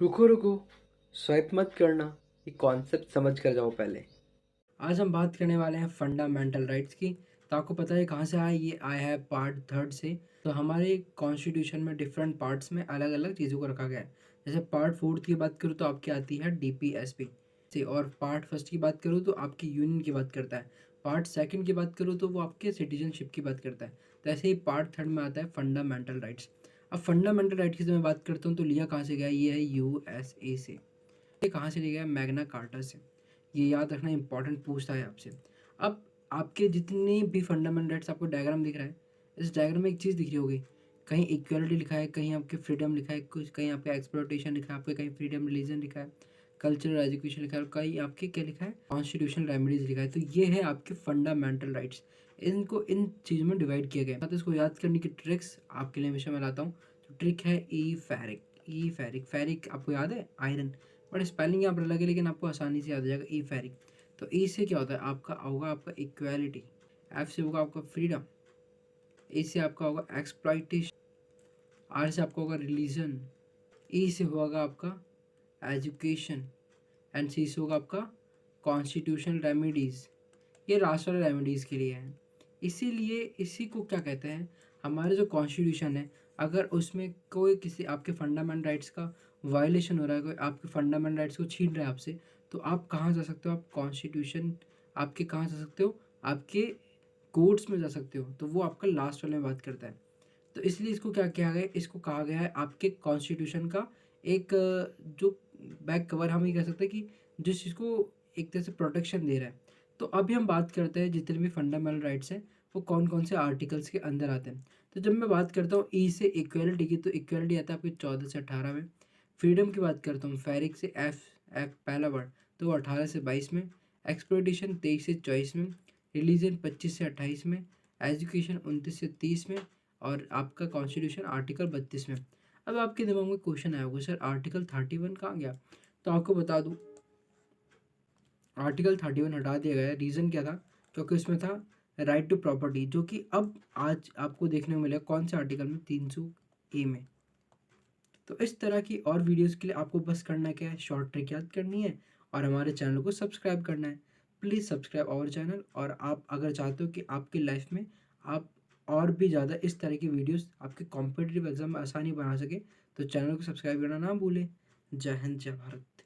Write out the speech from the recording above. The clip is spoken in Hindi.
रुको रुको, स्वाइप मत करना। ये कॉन्सेप्ट समझ कर जाओ पहले। आज हम बात करने वाले हैं फंडामेंटल राइट्स की। तो आपको पता है कहाँ से आया? ये आया है पार्ट थर्ड से। तो हमारे कॉन्स्टिट्यूशन में डिफरेंट पार्ट्स में अलग अलग चीज़ों को रखा गया है। जैसे पार्ट फोर्थ की बात करूँ तो आपकी आती है DPSP से, और पार्ट फर्स्ट की बात करूँ तो आपकी यूनियन की बात करता है। पार्ट सेकंड की बात करूँ तो वो आपके सिटीजनशिप की बात करता है। तो ऐसे ही पार्ट थर्ड में आता है फंडामेंटल राइट्स। अब फंडामेंटल राइट की जब मैं बात करता हूँ तो लिया कहाँ से गया? ये है USA से। ये कहाँ से लिया गया? मैग्ना कार्टा से। ये याद रखना, इंपॉर्टेंट पूछता है आपसे। अब आपके जितने भी फंडामेंटल राइट्स, आपको डायग्राम दिख रहा है, इस डायग्राम में एक चीज़ दिख रही होगी। कहीं इक्वलिटी लिखा है, कहीं आपके फ्रीडम लिखा है, कुछ कहीं आपका एक्सप्लॉयटेशन लिखा है, आपके कहीं फ्रीडम रिलीजन लिखा है, कल्चरल एजुकेशन लिखा है, और कहीं आपके क्या लिखा है? कॉन्स्टिट्यूशनल रेमेडीज लिखा है। तो ये है आपके फंडामेंटल राइट्स। इनको इन चीज़ों में डिवाइड किया गया है। तो इसको याद करने की ट्रिक्स आपके लिए हमेशा मैं लाता हूँ। तो ट्रिक है ई फेरिक। ई फेरिक, फेरिक आपको याद है? आयरन। बट स्पेलिंग यहाँ पर अलग है, लेकिन आपको आसानी से याद आ जाएगा, ई फेरिक। तो ई से क्या होता है? आपका होगा आपका इक्वालिटी। एफ से होगा आपका फ्रीडम। ए से आपका होगा एक्सप्लॉइटेशन। आर से आपका होगा रिलीजन। ई से होगा आपका एजुकेशन। एंड सी से होगा आपका कॉन्स्टिट्यूशनल रेमेडीज। ये लास्ट वाले रेमेडीज के लिए है। इसीलिए इसी को क्या कहते हैं? हमारे जो कॉन्स्टिट्यूशन है, अगर उसमें कोई किसी आपके फंडामेंटल राइट्स का वायलेशन हो रहा है, कोई आपके फंडामेंटल राइट्स को छीन रहा है आपसे, तो आप कहाँ जा सकते हो? आप कॉन्स्टिट्यूशन, आपके कहाँ जा सकते हो? आपके कोर्ट्स में जा सकते हो। तो वो आपका लास्ट वाले में बात करता है। तो इसलिए इसको क्या किया गया है? इसको कहा गया है आपके कॉन्स्टिट्यूशन का एक जो बैक कवर, हम ये कह सकते हैं कि जिस चीज़ को एक तरह से प्रोटेक्शन दे रहा है। तो अभी हम बात करते हैं जितने भी फंडामेंटल राइट्स हैं, वो कौन कौन से आर्टिकल्स के अंदर आते हैं। तो जब मैं बात करता हूँ ई से इक्वलिटी की, तो इक्वलिटी आता है आपके 14 से 18 में। फ्रीडम की बात करता हूँ, फेरिक से एफ, एफ पहला वर्ड, तो वो 18 से 22 में। एक्सप्लोइटेशन 23 से 24 में। रिलीजन 25 से 28 में। एजुकेशन 29 से 30 में। और आपका कॉन्स्टिट्यूशन आर्टिकल 32 में। अब आपके दिमाग में क्वेश्चन आया होगा, सर आर्टिकल 31 कहाँ गया? तो आपको बता दूं, आर्टिकल 31 हटा दिया गया है। रीज़न क्या था? क्योंकि उसमें था राइट टू प्रॉपर्टी, जो कि अब आज आपको देखने को मिलेगा कौन से आर्टिकल में? 300A में। तो इस तरह की और वीडियोस के लिए आपको बस करना क्या है? शॉर्ट ट्रिक याद करनी है और हमारे चैनल को सब्सक्राइब करना है। Please subscribe our channel. और आप अगर चाहते हो कि आपकी लाइफ में आप और भी ज़्यादा इस तरह की वीडियोस आपके कॉम्पिटिटिव एग्जाम में आसानी बना सके, तो चैनल को सब्सक्राइब करना ना भूलें। जय हिंद, जय भारत।